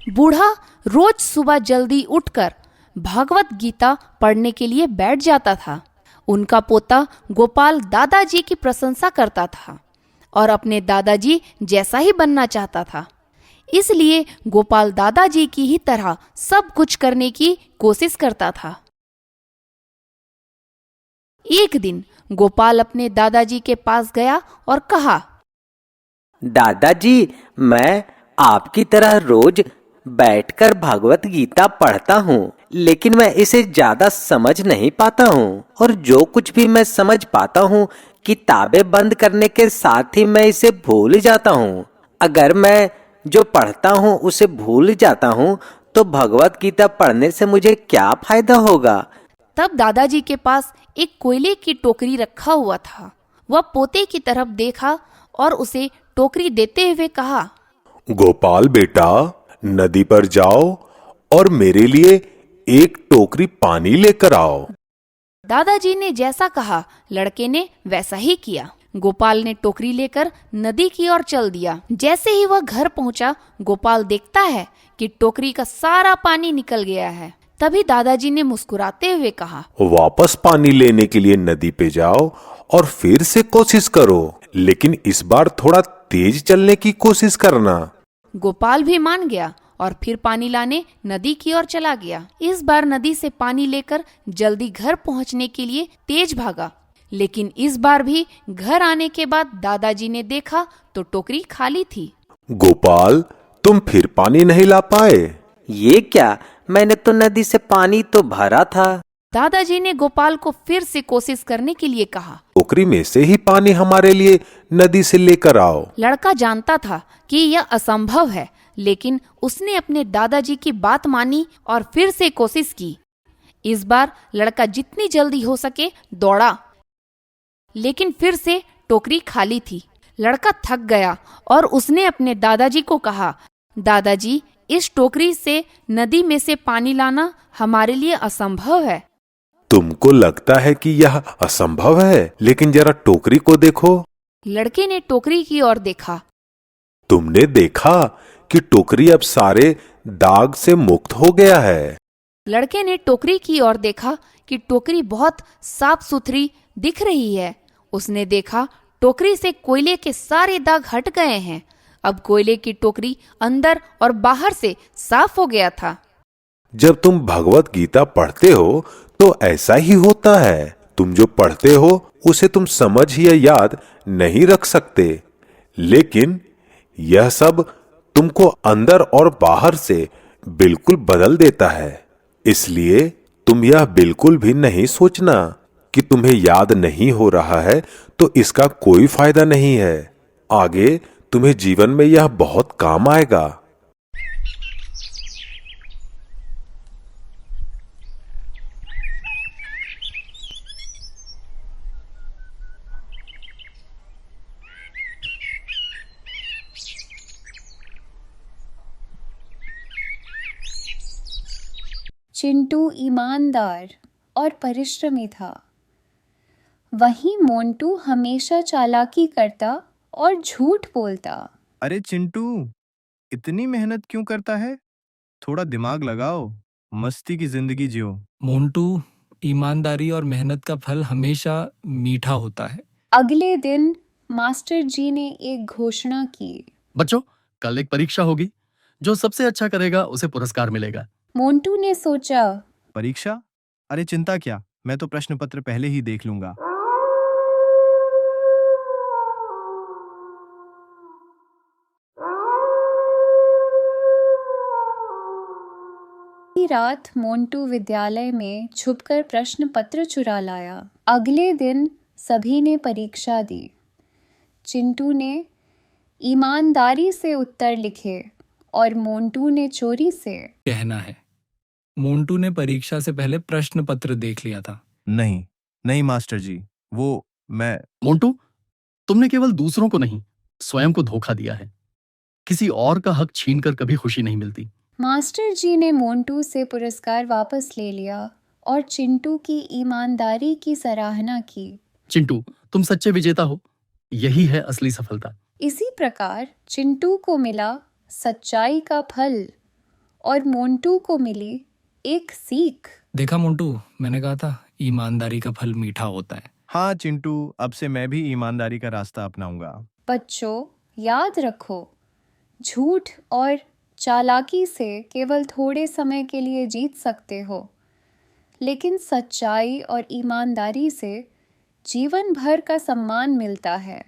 बूढ़ा रोज सुबह जल्दी उठकर भागवत गीता पढ़ने के लिए बैठ जाता था। उनका पोता गोपाल दादाजी की प्रशंसा करता था और अपने दादाजी जैसा ही बनना चाहता था। इसलिए गोपाल दादाजी की ही तरह सब कुछ करने की कोशिश करता था। एक दिन गोपाल अपने दादाजी के पास गया और कहा, दादाजी, मैं आपकी तरह रोज बैठकर भगवत गीता पढ़ता हूँ, लेकिन मैं इसे ज्यादा समझ नहीं पाता हूँ और जो कुछ भी मैं समझ पाता हूँ किताबें बंद करने के साथ ही मैं इसे भूल जाता हूँ। अगर मैं जो पढ़ता हूँ उसे भूल जाता हूँ तो भगवत गीता पढ़ने से मुझे क्या फायदा होगा। तब दादाजी के पास एक कोयले की टोकरी रखा हुआ था। वह पोते की तरफ देखा और उसे टोकरी देते हुए कहा, गोपाल बेटा, नदी पर जाओ और मेरे लिए एक टोकरी पानी लेकर आओ। दादाजी ने जैसा कहा लड़के ने वैसा ही किया। गोपाल ने टोकरी लेकर नदी की ओर चल दिया। जैसे ही वह घर पहुंचा, गोपाल देखता है कि टोकरी का सारा पानी निकल गया है। तभी दादाजी ने मुस्कुराते हुए कहा, वापस पानी लेने के लिए नदी पे जाओ और फिर से कोशिश करो, लेकिन इस बार थोड़ा तेज चलने की कोशिश करना। गोपाल भी मान गया और फिर पानी लाने नदी की ओर चला गया। इस बार नदी से पानी लेकर जल्दी घर पहुंचने के लिए तेज भागा, लेकिन इस बार भी घर आने के बाद दादाजी ने देखा तो टोकरी खाली थी। गोपाल, तुम फिर पानी नहीं ला पाए? ये क्या, मैंने तो नदी से पानी तो भरा था। दादाजी ने गोपाल को फिर से कोशिश करने के लिए कहा। टोकरी में से ही पानी हमारे लिए नदी से लेकर आओ। लड़का जानता था कि यह असंभव है, लेकिन उसने अपने दादाजी की बात मानी और फिर से कोशिश की। इस बार लड़का जितनी जल्दी हो सके दौड़ा, लेकिन फिर से टोकरी खाली थी। लड़का थक गया और उसने अपने दादाजी को कहा, दादाजी, इस टोकरी से नदी में से पानी लाना हमारे लिए असंभव है। तुमको लगता है कि यह असंभव है, लेकिन जरा टोकरी को देखो। लड़के ने टोकरी की ओर देखा। तुमने देखा कि टोकरी अब सारे दाग से मुक्त हो गया है। लड़के ने टोकरी की ओर देखा कि टोकरी बहुत साफ सुथरी दिख रही है। उसने देखा टोकरी से कोयले के सारे दाग हट गए हैं। अब कोयले की टोकरी अंदर और बाहर से साफ हो गया था। जब तुम भगवत गीता पढ़ते हो तो ऐसा ही होता है। तुम जो पढ़ते हो उसे तुम समझ या याद नहीं रख सकते, लेकिन यह सब तुमको अंदर और बाहर से बिल्कुल बदल देता है। इसलिए तुम यह बिल्कुल भी नहीं सोचना कि तुम्हें याद नहीं हो रहा है तो इसका कोई फायदा नहीं है। आगे तुम्हें जीवन में यह बहुत काम आएगा। चिंटू ईमानदार और परिश्रमी था। वहीं मोंटू हमेशा चालाकी करता और झूठ बोलता। अरे चिंटू, इतनी मेहनत क्यों करता है? थोड़ा दिमाग लगाओ, मस्ती की जिंदगी जियो। मोंटू, ईमानदारी और मेहनत का फल हमेशा मीठा होता है। अगले दिन मास्टर जी ने एक घोषणा की। बच्चों, कल एक परीक्षा होगी। जो सबसे अच्छा करेगा उसे पुरस्कार मिलेगा। मोंटू ने सोचा, परीक्षा? अरे चिंता क्या, मैं तो प्रश्न पत्र पहले ही देख लूंगा। रात मोंटू विद्यालय में छुपकर प्रश्न पत्र चुरा लाया। अगले दिन सभी ने परीक्षा दी। चिंटू ने ईमानदारी से उत्तर लिखे और मोंटू ने चोरी से। कहना है, मोंटू ने परीक्षा से पहले प्रश्न पत्र देख लिया था। नहीं नहीं मास्टर जी, वो मैं। मोंटू, तुमने केवल दूसरों को नहीं, स्वयं को धोखा दिया है। किसी और का हक छीनकर कभी खुशी नहीं मिलती। मास्टर जी ने मोंटू से पुरस्कार वापस ले लिया और चिंटू की ईमानदारी की सराहना की। चिंटू, तुम सच्चे विजेता हो। यही है असली सफलता। इसी प्रकार चिंटू को मिला सच्चाई का फल और मोंटू को मिली एक सीख। देखा मोंटू, मैंने कहा था ईमानदारी का फल मीठा होता है। हाँ चिंटू, अब से मैं भी ईमानदारी का रास्ता अपनाऊंगा। बच्चों, याद रखो, झूठ और चालाकी से केवल थोड़े समय के लिए जीत सकते हो, लेकिन सच्चाई और ईमानदारी से जीवन भर का सम्मान मिलता है।